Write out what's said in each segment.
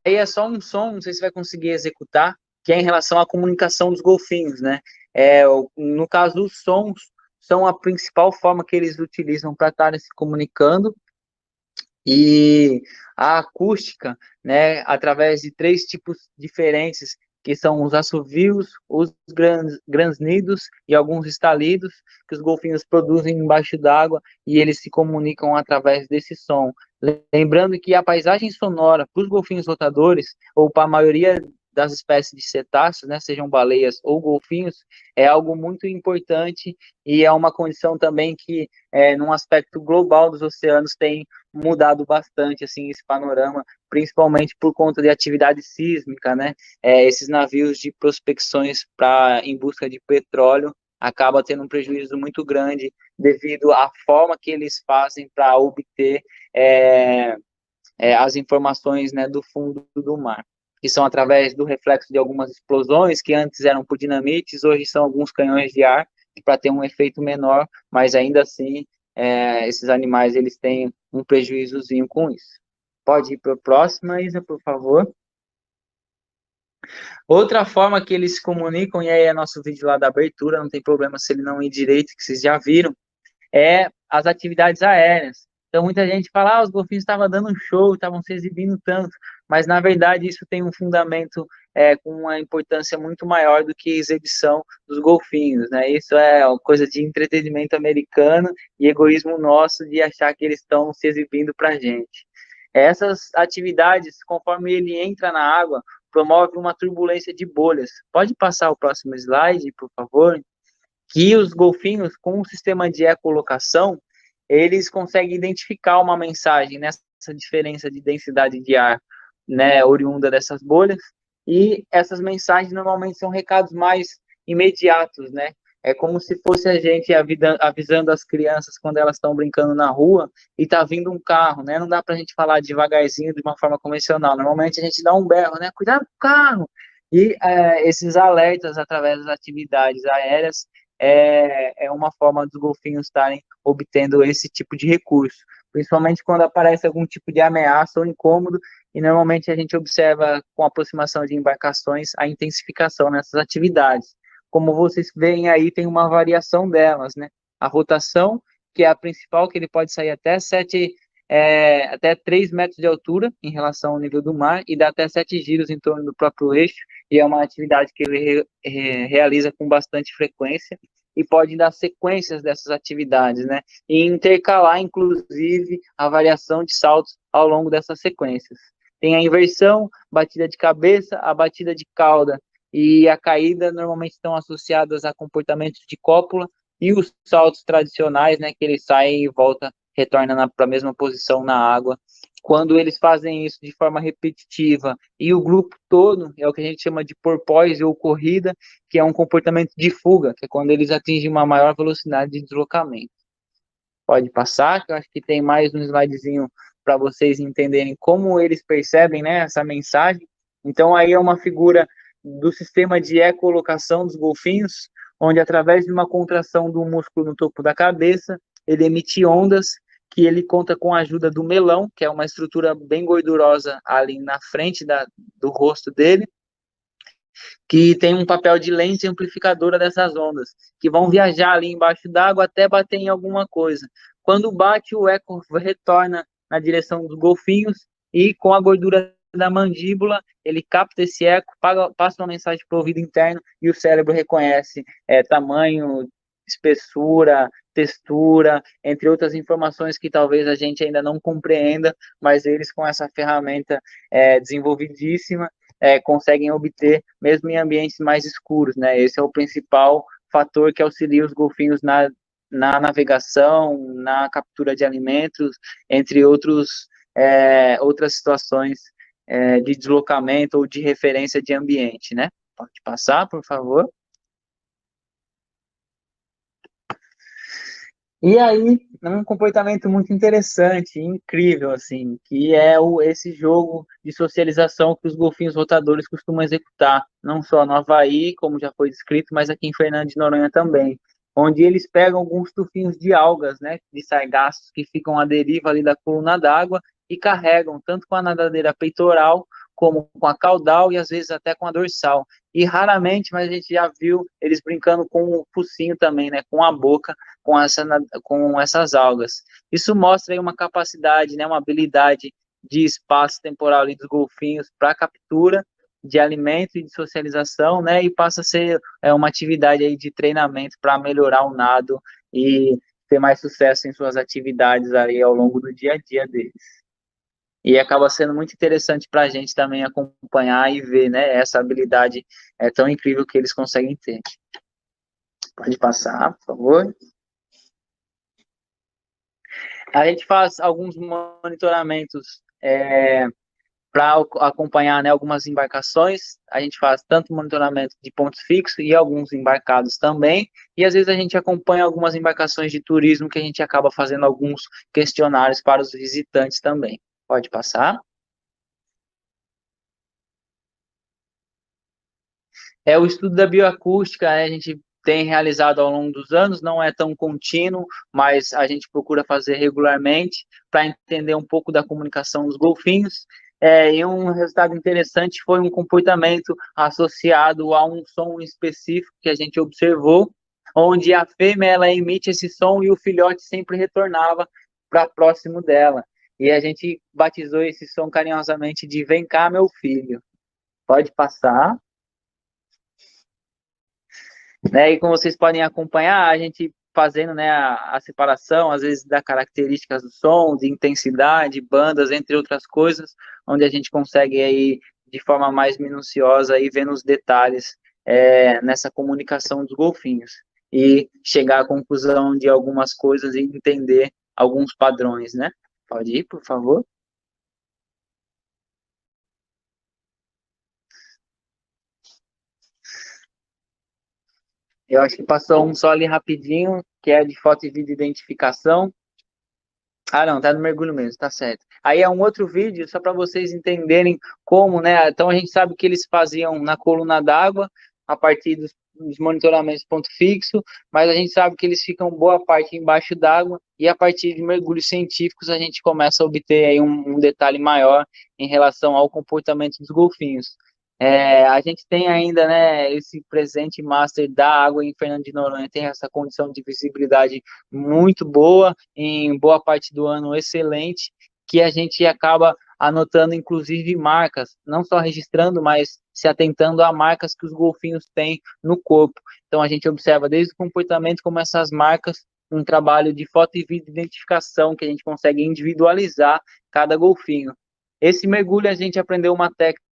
Aí é só um som, não sei se vai conseguir executar, que é em relação à comunicação dos golfinhos, né? No caso, os sons são a principal forma que eles utilizam para estarem se comunicando, e a acústica, né, através de três tipos diferentes, que são os assovios, os grunhidos e alguns estalidos, que os golfinhos produzem embaixo d'água e eles se comunicam através desse som. Lembrando que a paisagem sonora para os golfinhos rotadores, ou para a maioria das espécies de cetáceos, né, sejam baleias ou golfinhos, é algo muito importante e é uma condição também que, num aspecto global dos oceanos, tem mudado bastante assim esse panorama, principalmente por conta de atividade sísmica, né? Esses navios de prospecções em busca de petróleo acaba tendo um prejuízo muito grande devido à forma que eles fazem para obter é, as informações, né, do fundo do mar, que são através do reflexo de algumas explosões que antes eram por dinamites, hoje são alguns canhões de ar para ter um efeito menor, mas ainda assim esses animais eles têm um prejuízozinho com isso. Pode ir para a próxima, Isa, por favor. Outra forma que eles se comunicam, e aí é nosso vídeo lá da abertura, não tem problema se ele não ir direito, que vocês já viram, é as atividades aéreas. Então, muita gente fala, os golfinhos estavam dando um show, estavam se exibindo tanto, mas, na verdade, isso tem um fundamento com uma importância muito maior do que a exibição dos golfinhos, né? Isso é uma coisa de entretenimento americano e egoísmo nosso de achar que eles estão se exibindo para a gente. Essas atividades, conforme ele entra na água, promove uma turbulência de bolhas. Pode passar o próximo slide, por favor? Que os golfinhos, com o sistema de ecolocação, eles conseguem identificar uma mensagem nessa diferença de densidade de ar, né, oriunda dessas bolhas, e essas mensagens normalmente são recados mais imediatos, né? É como se fosse a gente avisando as crianças quando elas estão brincando na rua e tá vindo um carro, né? Não dá para a gente falar devagarzinho de uma forma convencional. Normalmente a gente dá um berro, né? Cuidado com o carro! E esses alertas através das atividades aéreas é uma forma dos golfinhos estarem obtendo esse tipo de recurso, principalmente quando aparece algum tipo de ameaça ou incômodo, e normalmente a gente observa com a aproximação de embarcações a intensificação nessas atividades. Como vocês veem aí, tem uma variação delas, né? A rotação, que é a principal, que ele pode sair até 3 metros de altura em relação ao nível do mar e dá até 7 giros em torno do próprio eixo, e é uma atividade que ele realiza com bastante frequência e pode dar sequências dessas atividades, né? E intercalar, inclusive, a variação de saltos ao longo dessas sequências. Tem a inversão, batida de cabeça, a batida de cauda e a caída normalmente estão associadas a comportamentos de cópula e os saltos tradicionais, né, que ele sai e volta, retorna para a mesma posição na água. Quando eles fazem isso de forma repetitiva e o grupo todo, é o que a gente chama de porpoise ou corrida, que é um comportamento de fuga, que é quando eles atingem uma maior velocidade de deslocamento. Pode passar, que eu acho que tem mais um slidezinho para vocês entenderem como eles percebem, né, essa mensagem. Então, aí é uma figura do sistema de ecolocação dos golfinhos, onde através de uma contração do músculo no topo da cabeça, ele emite ondas que ele conta com a ajuda do melão, que é uma estrutura bem gordurosa ali na frente do rosto dele, que tem um papel de lente amplificadora dessas ondas, que vão viajar ali embaixo d'água até bater em alguma coisa. Quando bate, o eco retorna na direção dos golfinhos e com a gordura da mandíbula, ele capta esse eco, passa uma mensagem para o ouvido interno e o cérebro reconhece tamanho, espessura, textura, entre outras informações que talvez a gente ainda não compreenda, mas eles com essa ferramenta desenvolvidíssima conseguem obter mesmo em ambientes mais escuros, né? Esse é o principal fator que auxilia os golfinhos na navegação, na captura de alimentos, entre outras situações de deslocamento ou de referência de ambiente, né? Pode passar, por favor. E aí, um comportamento muito interessante, incrível, assim, que é esse jogo de socialização que os golfinhos rotadores costumam executar, não só no Havaí, como já foi descrito, mas aqui em Fernando de Noronha também, onde eles pegam alguns tufinhos de algas, né, de sargassos que ficam à deriva ali da coluna d'água e carregam tanto com a nadadeira peitoral como com a caudal e às vezes até com a dorsal. E raramente, mas a gente já viu eles brincando com o focinho também, né, com a boca, com essas algas. Isso mostra aí uma capacidade, né, uma habilidade de espaço temporal ali dos golfinhos para captura de alimento e de socialização, né, e passa a ser uma atividade aí de treinamento para melhorar o nado e ter mais sucesso em suas atividades aí ao longo do dia a dia deles. E acaba sendo muito interessante para a gente também acompanhar e ver, né, essa habilidade tão incrível que eles conseguem ter. Pode passar, por favor. A gente faz alguns monitoramentos para acompanhar, né, algumas embarcações. A gente faz tanto monitoramento de pontos fixos e alguns embarcados também. E às vezes a gente acompanha algumas embarcações de turismo que a gente acaba fazendo alguns questionários para os visitantes também. Pode passar. O estudo da bioacústica, né, a gente tem realizado ao longo dos anos, não é tão contínuo, mas a gente procura fazer regularmente para entender um pouco da comunicação dos golfinhos. E um resultado interessante foi um comportamento associado a um som específico que a gente observou, onde a fêmea ela emite esse som e o filhote sempre retornava para próximo dela. E a gente batizou esse som carinhosamente de "Vem cá, meu filho". Pode passar. Né? E como vocês podem acompanhar, a gente fazendo, né, a separação, às vezes, da características do som, de intensidade, bandas, entre outras coisas, onde a gente consegue aí, de forma mais minuciosa, aí, vendo os detalhes nessa comunicação dos golfinhos e chegar à conclusão de algumas coisas e entender alguns padrões, né? Pode ir, por favor? Eu acho que passou um só ali rapidinho, que é de foto e vídeo identificação. Ah, não, tá no mergulho mesmo, tá certo. Aí é um outro vídeo, só para vocês entenderem como, né? Então a gente sabe que eles faziam na coluna d'água, a partir dos monitoramentos ponto fixo, mas a gente sabe que eles ficam boa parte embaixo d'água, e a partir de mergulhos científicos a gente começa a obter aí um detalhe maior em relação ao comportamento dos golfinhos. A gente tem ainda, né, esse presente master da água em Fernando de Noronha, tem essa condição de visibilidade muito boa, em boa parte do ano excelente, que a gente acaba anotando inclusive marcas, não só registrando, mas se atentando a marcas que os golfinhos têm no corpo. Então a gente observa desde o comportamento como essas marcas, um trabalho de foto e vídeo identificação que a gente consegue individualizar cada golfinho. Esse mergulho a gente aprendeu uma técnica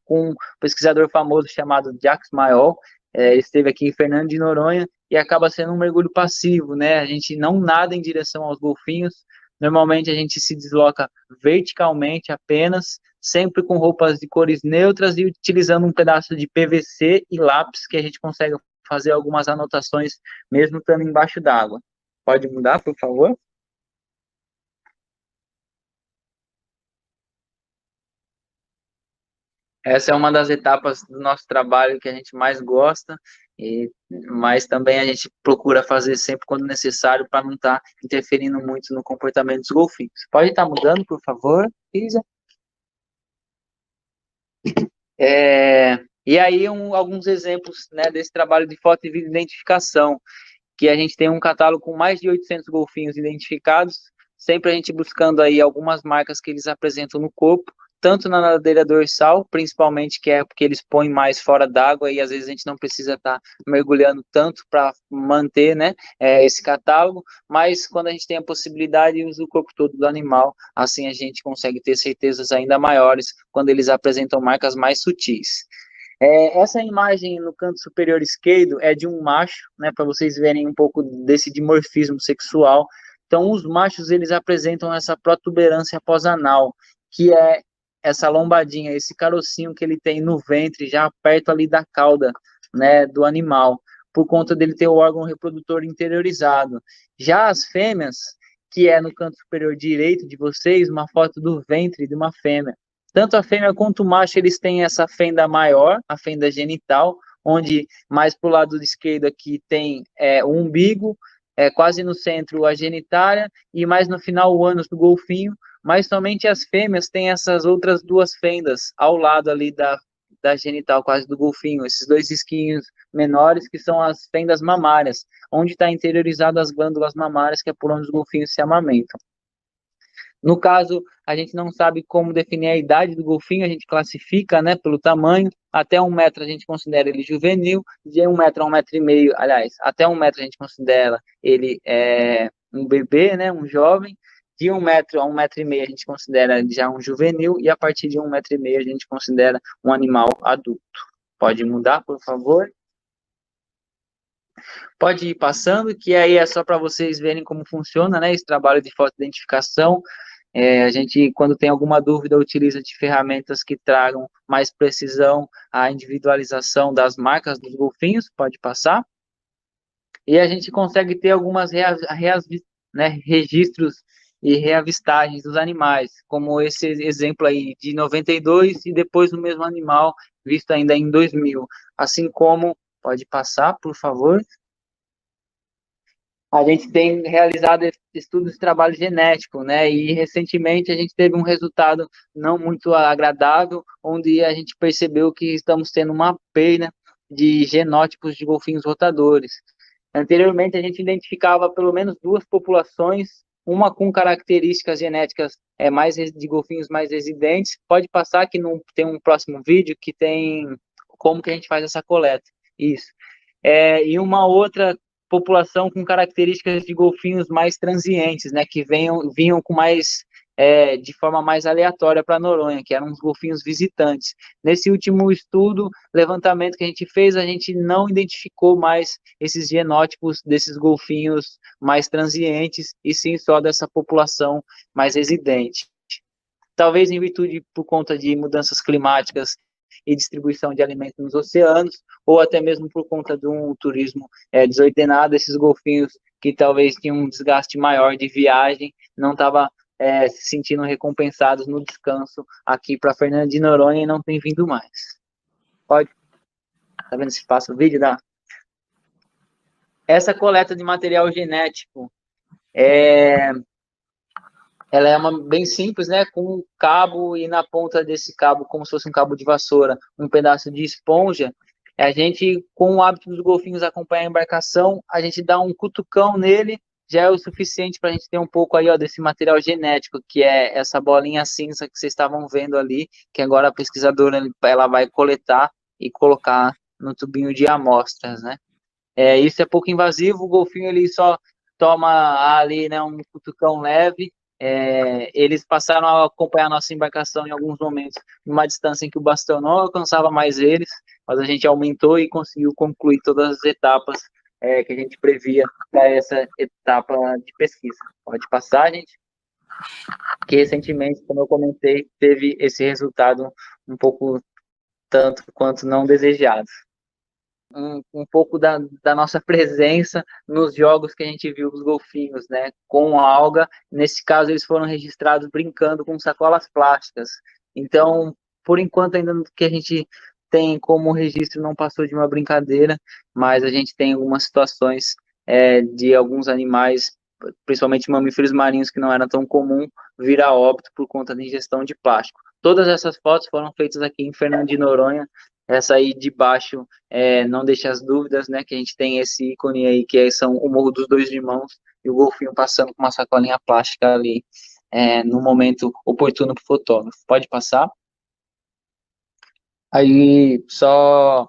com um pesquisador famoso chamado Jacques Mayol, ele esteve aqui em Fernando de Noronha, e acaba sendo um mergulho passivo, né? A gente não nada em direção aos golfinhos, normalmente a gente se desloca verticalmente apenas, sempre com roupas de cores neutras e utilizando um pedaço de PVC e lápis que a gente consegue fazer algumas anotações mesmo estando embaixo d'água. Pode mudar, por favor? Essa é uma das etapas do nosso trabalho que a gente mais gosta, mas também a gente procura fazer sempre quando necessário para não estar interferindo muito no comportamento dos golfinhos. Pode estar mudando, por favor, Isa? E aí, alguns exemplos, né, desse trabalho de foto e vídeo identificação, que a gente tem um catálogo com mais de 800 golfinhos identificados, sempre a gente buscando aí algumas marcas que eles apresentam no corpo, tanto na ladeira dorsal, principalmente, que é porque eles põem mais fora d'água e às vezes a gente não precisa estar mergulhando tanto para manter, né, esse catálogo, mas quando a gente tem a possibilidade, usa o corpo todo do animal, assim a gente consegue ter certezas ainda maiores quando eles apresentam marcas mais sutis. Essa imagem no canto superior esquerdo é de um macho, né, para vocês verem um pouco desse dimorfismo sexual. Então, os machos eles apresentam essa protuberância pós-anal, que é essa lombadinha, esse carocinho que ele tem no ventre, já perto ali da cauda, né, do animal, por conta dele ter o órgão reprodutor interiorizado. Já as fêmeas, que é no canto superior direito de vocês, uma foto do ventre de uma fêmea. Tanto a fêmea quanto o macho, eles têm essa fenda maior, a fenda genital, onde mais para o lado esquerdo aqui tem o umbigo, quase no centro a genitália e mais no final o ânus do golfinho, mas somente as fêmeas têm essas outras duas fendas ao lado ali da genital quase do golfinho, esses dois risquinhos menores que são as fendas mamárias, onde está interiorizado as glândulas mamárias, que é por onde os golfinhos se amamentam. No caso, a gente não sabe como definir a idade do golfinho, a gente classifica, né, pelo tamanho. Até 1 metro a gente considera ele juvenil, de 1 metro a 1,5 metro, aliás, até 1 metro a gente considera ele um bebê, né, um jovem. De 1 metro a 1,5 metro a gente considera já um juvenil, e a partir de 1,5 metro a gente considera um animal adulto. Pode mudar, por favor? Pode ir passando, que aí é só para vocês verem como funciona, né, esse trabalho de fotoidentificação. A gente, quando tem alguma dúvida, utiliza de ferramentas que tragam mais precisão à individualização das marcas dos golfinhos, pode passar. E a gente consegue ter algumas registros e reavistagens dos animais, como esse exemplo aí de 92 e depois o mesmo animal visto ainda em 2000. Assim como, pode passar, por favor. A gente tem realizado estudos de trabalho genético, né? E recentemente a gente teve um resultado não muito agradável, onde a gente percebeu que estamos tendo uma perda de genótipos de golfinhos rotadores. Anteriormente a gente identificava pelo menos duas populações, uma com características genéticas mais de golfinhos mais residentes. Pode passar que tem um próximo vídeo que tem como que a gente faz essa coleta. Isso. E uma outra população com características de golfinhos mais transientes, né, que vinham com mais de forma mais aleatória para Noronha, que eram os golfinhos visitantes. Nesse último estudo, levantamento que a gente fez, a gente não identificou mais esses genótipos desses golfinhos mais transientes, e sim só dessa população mais residente. Talvez em virtude por conta de mudanças climáticas e distribuição de alimentos nos oceanos, ou até mesmo por conta de um turismo desordenado, esses golfinhos que talvez tinham um desgaste maior de viagem, não estavam se sentindo recompensados no descanso aqui para Fernando de Noronha e não tem vindo mais. Pode? Tá vendo se passa o vídeo? Dá? Essa coleta de material genético ela é bem simples, né? Com um cabo e na ponta desse cabo, como se fosse um cabo de vassoura, um pedaço de esponja. A gente, com o hábito dos golfinhos acompanhar a embarcação, a gente dá um cutucão nele, já é o suficiente para a gente ter um pouco aí, ó, desse material genético, que é essa bolinha cinza que vocês estavam vendo ali, que agora a pesquisadora ela vai coletar e colocar no tubinho de amostras, né? Isso é pouco invasivo, o golfinho ele só toma ali, né, um cutucão leve. Eles passaram a acompanhar a nossa embarcação em alguns momentos, numa distância em que o bastão não alcançava mais eles, mas a gente aumentou e conseguiu concluir todas as etapas que a gente previa para essa etapa de pesquisa. Pode passar, gente? Que recentemente, como eu comentei, teve esse resultado um pouco tanto quanto não desejado. Um pouco da nossa presença nos jogos que a gente viu os golfinhos, né, com alga. Nesse caso, eles foram registrados brincando com sacolas plásticas. Então, por enquanto, ainda que a gente tem como registro, não passou de uma brincadeira, mas a gente tem algumas situações de alguns animais, principalmente mamíferos marinhos, que não era tão comum, vir a óbito por conta da ingestão de plástico. Todas essas fotos foram feitas aqui em Fernando de Noronha. Essa aí de baixo não deixa as dúvidas, né, que a gente tem esse ícone aí, que são o Morro dos Dois Irmãos, e o golfinho passando com uma sacolinha plástica ali, no momento oportuno para o fotógrafo. Pode passar? Aí, só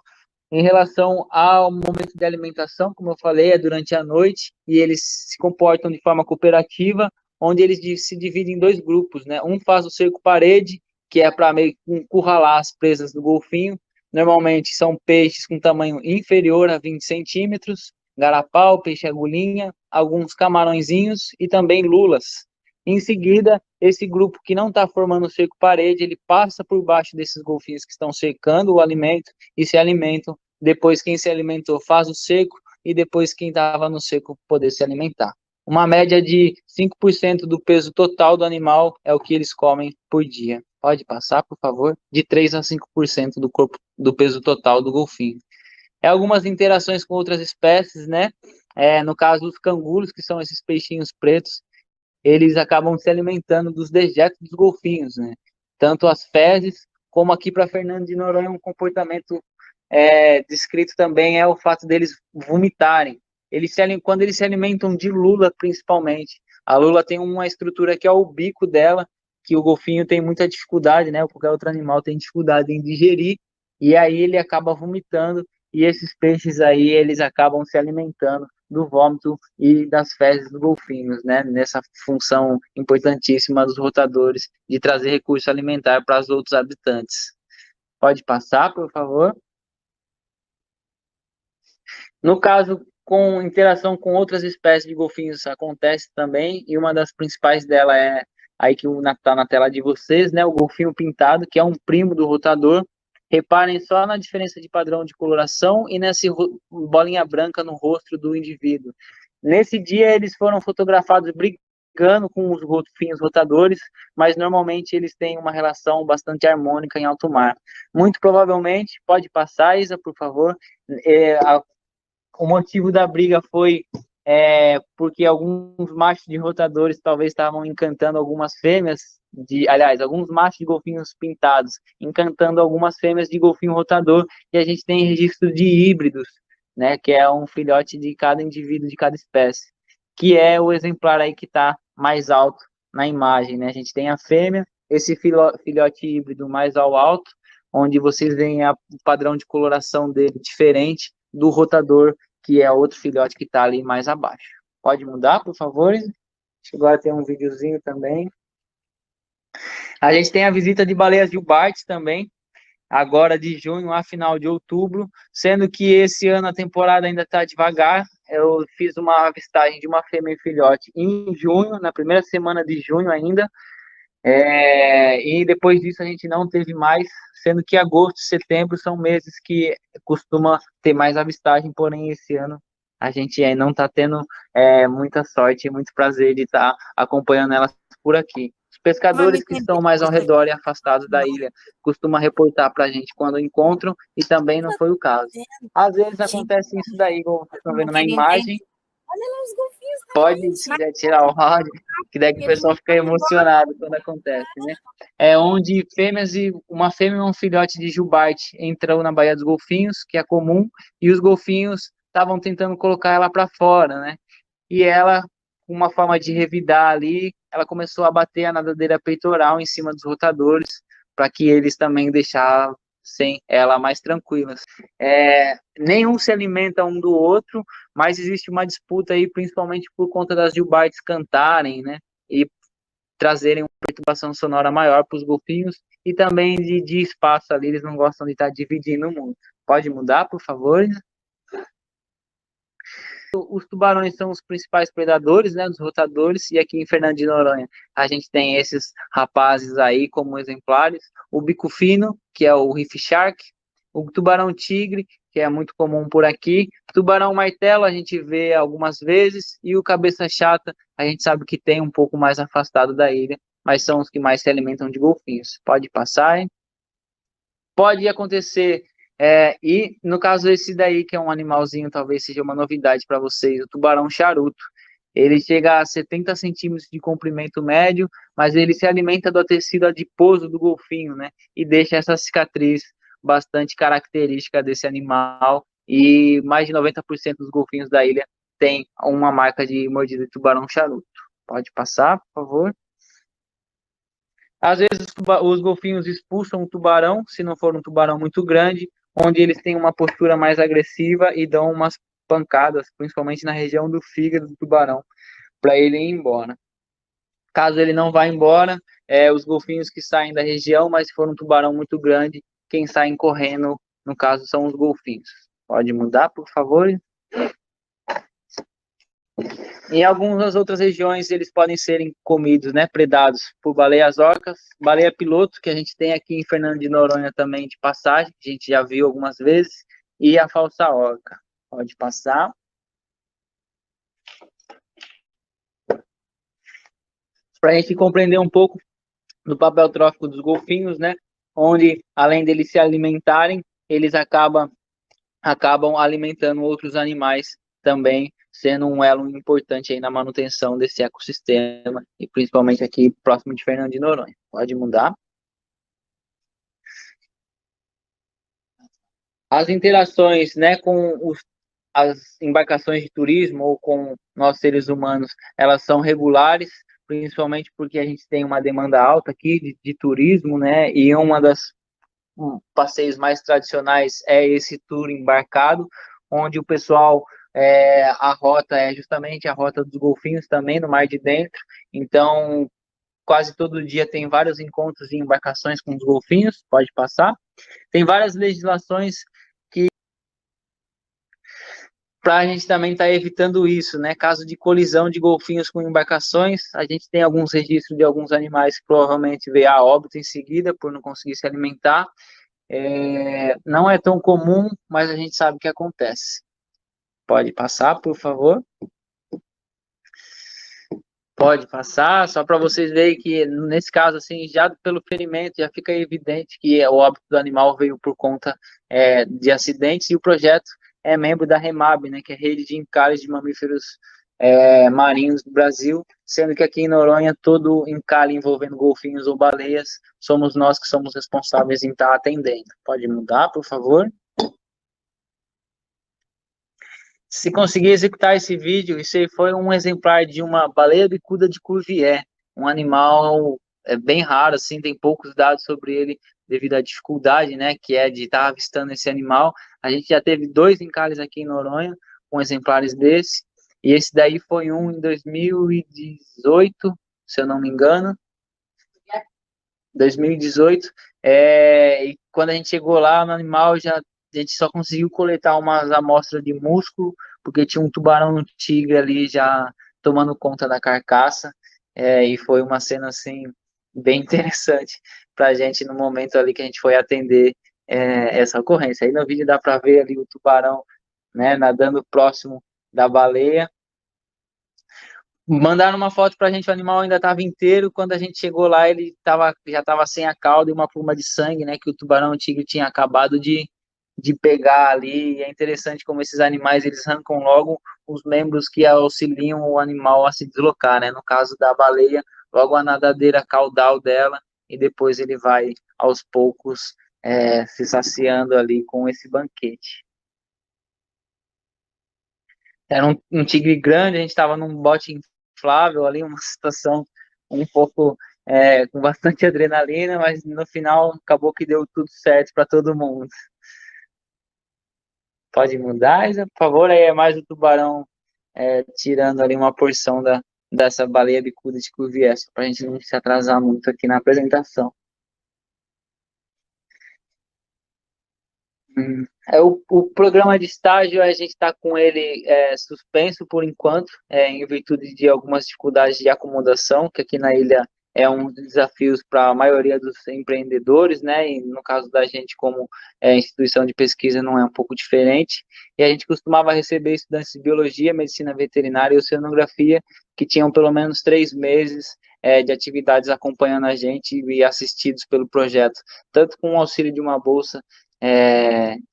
em relação ao momento de alimentação, como eu falei, é durante a noite, e eles se comportam de forma cooperativa, onde eles se dividem em dois grupos, né? Um faz o cerco-parede, que é para meio que encurralar as presas do golfinho. Normalmente são peixes com tamanho inferior a 20 centímetros, garapau, peixe agulhinha, alguns camarõezinhos e também lulas. Em seguida, esse grupo que não está formando o cerco-parede, ele passa por baixo desses golfinhos que estão cercando o alimento e se alimentam. Depois, quem se alimentou faz o seco e depois quem estava no seco poder se alimentar. Uma média de 5% do peso total do animal é o que eles comem por dia. Pode passar, por favor? De 3 a 5% do peso total do golfinho. Algumas interações com outras espécies, né? No caso, os canguros, que são esses peixinhos pretos, eles acabam se alimentando dos dejetos dos golfinhos, né? Tanto as fezes, como aqui para Fernando de Noronha, um comportamento descrito também é o fato deles vomitarem. Quando eles se alimentam de lula, principalmente, a lula tem uma estrutura que é o bico dela, que o golfinho tem muita dificuldade, né? Ou qualquer outro animal tem dificuldade em digerir, e aí ele acaba vomitando, e esses peixes aí, eles acabam se alimentando do vômito e das fezes dos golfinhos, né? Nessa função importantíssima dos rotadores de trazer recurso alimentar para os outros habitantes. Pode passar, por favor? No caso, com interação com outras espécies de golfinhos acontece também, e uma das principais dela é aí que está na tela de vocês, né? O golfinho pintado, que é um primo do rotador. Reparem só na diferença de padrão de coloração e nessa bolinha branca no rosto do indivíduo. Nesse dia, eles foram fotografados brigando com os golfinhos rotadores, mas normalmente eles têm uma relação bastante harmônica em alto mar. Muito provavelmente, pode passar, Isa, por favor, o motivo da briga foi porque alguns machos de rotadores talvez estavam encantando algumas fêmeas, aliás, alguns machos de golfinhos pintados encantando algumas fêmeas de golfinho rotador, e a gente tem registro de híbridos, né, que é um filhote de cada indivíduo de cada espécie, que é o exemplar aí que está mais alto na imagem, né? A gente tem a fêmea, esse filhote híbrido mais ao alto, onde vocês veem o padrão de coloração dele diferente do rotador, que é outro filhote que está ali mais abaixo. Pode mudar, por favor? Agora tem um videozinho também. A gente tem a visita de baleias Gilbert também, agora de junho a final de outubro, sendo que esse ano a temporada ainda está devagar. Eu fiz uma avistagem de uma fêmea e filhote em junho, na primeira semana de junho ainda, e depois disso a gente não teve mais, sendo que agosto e setembro são meses que costuma ter mais avistagem, porém esse ano a gente não está tendo muita sorte e muito prazer de estar acompanhando elas por aqui. Os pescadores que estão mais ao redor e afastados da ilha costumam reportar para a gente quando encontram, e também não foi o caso. Às vezes acontece isso daí, como vocês estão vendo na imagem. Olha lá os golfinhos. Pode, se quiser tirar o áudio, que daí que o pessoal fica emocionado quando acontece, né? É onde uma fêmea e um filhote de jubarte entrou na Baía dos Golfinhos, que é comum, e os golfinhos estavam tentando colocar ela para fora, né? E ela, com uma forma de revidar ali, ela começou a bater a nadadeira peitoral em cima dos rotadores, para que eles também deixassem ela mais tranquilas. Nenhum se alimenta um do outro, mas existe uma disputa aí, principalmente por conta das jubartes cantarem, né? E trazerem uma perturbação sonora maior para os golfinhos, e também de espaço ali, eles não gostam de estar dividindo muito. Pode mudar, por favor? Os tubarões são os principais predadores, né, dos rotadores, e aqui em Fernando de Noronha a gente tem esses rapazes aí como exemplares, o bico fino, que é o reef shark, o tubarão tigre, que é muito comum por aqui, tubarão martelo a gente vê algumas vezes, e o cabeça chata a gente sabe que tem um pouco mais afastado da ilha, mas são os que mais se alimentam de golfinhos. Pode passar, hein? Pode acontecer, e no caso esse daí, que é um animalzinho, talvez seja uma novidade para vocês, o tubarão charuto. Ele chega a 70 centímetros de comprimento médio, mas ele se alimenta do tecido adiposo do golfinho, né? E deixa essa cicatriz bastante característica desse animal. E mais de 90% dos golfinhos da ilha tem uma marca de mordida de tubarão charuto. Pode passar, por favor? Às vezes os golfinhos expulsam o tubarão, se não for um tubarão muito grande, onde eles têm uma postura mais agressiva e dão umas pancadas, principalmente na região do fígado do tubarão, para ele ir embora. Caso ele não vá embora, os golfinhos que saem da região, mas se for um tubarão muito grande, quem sai correndo, no caso, são os golfinhos. Pode mudar, por favor? Em algumas outras regiões, eles podem serem comidos, né, predados por baleias orcas, baleia piloto, que a gente tem aqui em Fernando de Noronha também de passagem, a gente já viu algumas vezes, e a falsa orca. Pode passar. Para a gente compreender um pouco do papel trófico dos golfinhos, né, onde, além deles se alimentarem, eles acabam alimentando outros animais também, sendo um elo importante aí na manutenção desse ecossistema, e principalmente aqui próximo de Fernando de Noronha. Pode mudar. As interações, né, com as embarcações de turismo ou com nós seres humanos, elas são regulares, principalmente porque a gente tem uma demanda alta aqui de turismo, né, e uma das passeios mais tradicionais é esse tour embarcado, onde o pessoal, a rota é justamente a rota dos golfinhos também, no Mar de Dentro, então quase todo dia tem vários encontros em embarcações com os golfinhos, pode passar. Tem várias legislações para a gente também estar evitando isso, né? Caso de colisão de golfinhos com embarcações, a gente tem alguns registros de alguns animais que provavelmente veio a óbito em seguida por não conseguir se alimentar. Não é tão comum, mas a gente sabe que acontece. Pode passar, por favor? Pode passar, só para vocês verem que nesse caso, assim, já pelo ferimento, já fica evidente que o óbito do animal veio por conta de acidentes, e o projeto é membro da REMAB, né, que é a Rede de Encalhes de Mamíferos Marinhos do Brasil, sendo que aqui em Noronha, todo encalhe envolvendo golfinhos ou baleias, somos nós que somos responsáveis em estar atendendo. Pode mudar, por favor? Se conseguir executar esse vídeo, isso aí foi um exemplar de uma baleia bicuda de Cuvier, um animal bem raro, assim, tem poucos dados sobre ele devido à dificuldade, né, que é de estar avistando esse animal. A gente já teve 2 encalhes aqui em Noronha com exemplares desse, e esse daí foi um em 2018, se eu não me engano, 2018, e quando a gente chegou lá no animal, a gente só conseguiu coletar umas amostras de músculo, porque tinha um tubarão tigre ali já tomando conta da carcaça, e foi uma cena, assim, bem interessante para a gente no momento ali que a gente foi atender essa ocorrência. Aí no vídeo dá para ver ali o tubarão, né, nadando próximo da baleia. Mandaram uma foto pra gente, o animal ainda estava inteiro. Quando a gente chegou lá, já estava sem a cauda e uma pluma de sangue, né? Que o tubarão tigre tinha acabado de pegar ali. E é interessante como esses animais eles arrancam logo os membros que auxiliam o animal a se deslocar, né? No caso da baleia, logo a nadadeira caudal dela, e depois ele vai aos poucos se saciando ali com esse banquete. Era um tigre grande, a gente estava num bote inflável ali, uma situação um pouco com bastante adrenalina, mas no final acabou que deu tudo certo para todo mundo. Pode mudar, Isa, por favor, aí é mais o tubarão tirando ali uma porção dessa baleia bicuda de Cuvier, para a gente não se atrasar muito aqui na apresentação. O programa de estágio, a gente está com ele suspenso por enquanto, em virtude de algumas dificuldades de acomodação, que aqui na ilha é um dos desafios para a maioria dos empreendedores, né? E no caso da gente, como instituição de pesquisa, não é um pouco diferente. E a gente costumava receber estudantes de biologia, medicina veterinária e oceanografia, que tinham pelo menos 3 meses de atividades acompanhando a gente e assistidos pelo projeto, tanto com o auxílio de uma bolsa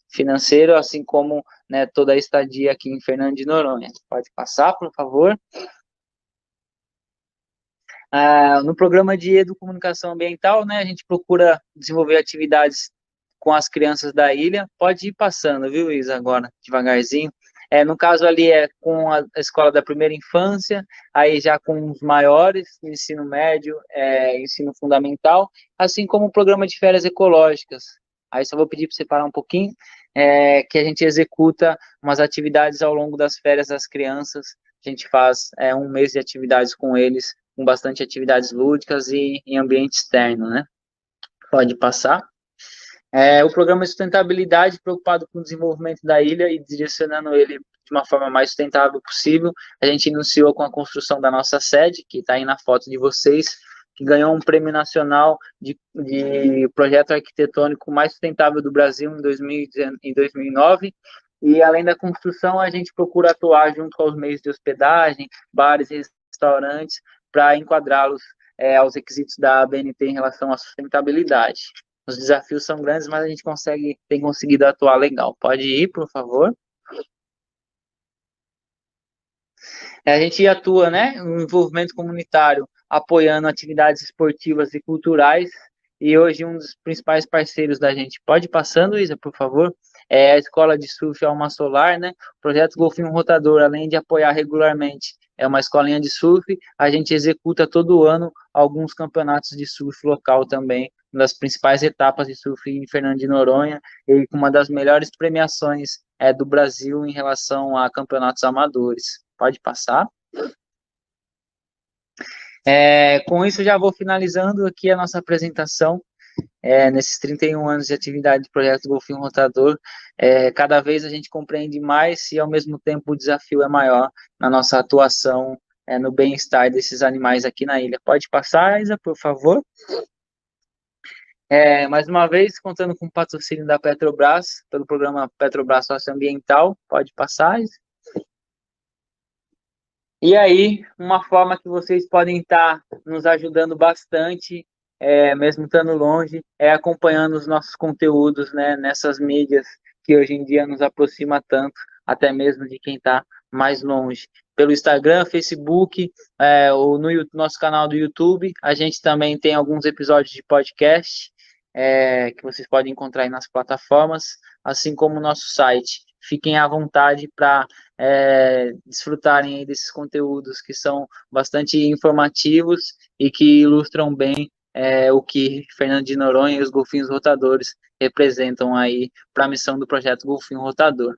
financeiro, assim como, né, toda a estadia aqui em Fernando de Noronha. Pode passar, por favor. No programa de educomunicação ambiental, né, a gente procura desenvolver atividades com as crianças da ilha. Pode ir passando, viu, Isa, agora, devagarzinho. No caso ali é com a escola da primeira infância, aí já com os maiores, ensino médio, ensino fundamental, assim como o programa de férias ecológicas. Aí só vou pedir para você parar um pouquinho, que a gente executa umas atividades ao longo das férias das crianças. A gente faz um mês de atividades com eles, com bastante atividades lúdicas e em ambiente externo, né? Pode passar. O programa de sustentabilidade, preocupado com o desenvolvimento da ilha e direcionando ele de uma forma mais sustentável possível, a gente iniciou com a construção da nossa sede, que está aí na foto de vocês, que ganhou um prêmio nacional de projeto arquitetônico mais sustentável do Brasil em 2009, e além da construção, a gente procura atuar junto com os meios de hospedagem, bares e restaurantes, para enquadrá-los aos requisitos da ABNT em relação à sustentabilidade. Os desafios são grandes, mas a gente tem conseguido atuar legal. Pode ir, por favor. A gente atua, né, no envolvimento comunitário, apoiando atividades esportivas e culturais, e hoje um dos principais parceiros da gente, pode ir passando, Isa, por favor, é a Escola de Surf Alma Solar, né, o projeto Golfinho Rotador, além de apoiar regularmente, é uma escolinha de surf, a gente executa todo ano alguns campeonatos de surf local também, uma das principais etapas de surf em Fernando de Noronha, e com uma das melhores premiações do Brasil em relação a campeonatos amadores. Pode passar. Com isso, já vou finalizando aqui a nossa apresentação. Nesses 31 anos de atividade do projeto Golfinho Rotador, cada vez a gente compreende mais e, ao mesmo tempo, o desafio é maior na nossa atuação no bem-estar desses animais aqui na ilha. Pode passar, Isa, por favor. Mais uma vez, contando com o patrocínio da Petrobras, pelo programa Petrobras Socioambiental. Pode passar, Isa. E aí, uma forma que vocês podem estar nos ajudando bastante, mesmo estando longe, é acompanhando os nossos conteúdos, né, nessas mídias que hoje em dia nos aproxima tanto, até mesmo de quem está mais longe. Pelo Instagram, Facebook, ou no nosso canal do YouTube. A gente também tem alguns episódios de podcast, que vocês podem encontrar aí nas plataformas, assim como o nosso site. Fiquem à vontade para desfrutarem aí desses conteúdos que são bastante informativos e que ilustram bem o que Fernando de Noronha e os golfinhos rotadores representam aí para a missão do projeto Golfinho Rotador.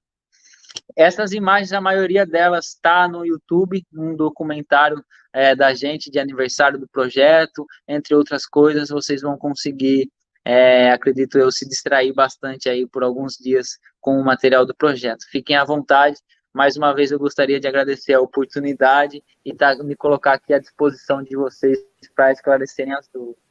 Essas imagens, a maioria delas está no YouTube, num documentário da gente de aniversário do projeto, entre outras coisas. Vocês vão conseguir, acredito eu, se distrair bastante aí por alguns dias com o material do projeto. Fiquem à vontade. Mais uma vez, eu gostaria de agradecer a oportunidade e me colocar aqui à disposição de vocês para esclarecerem as dúvidas.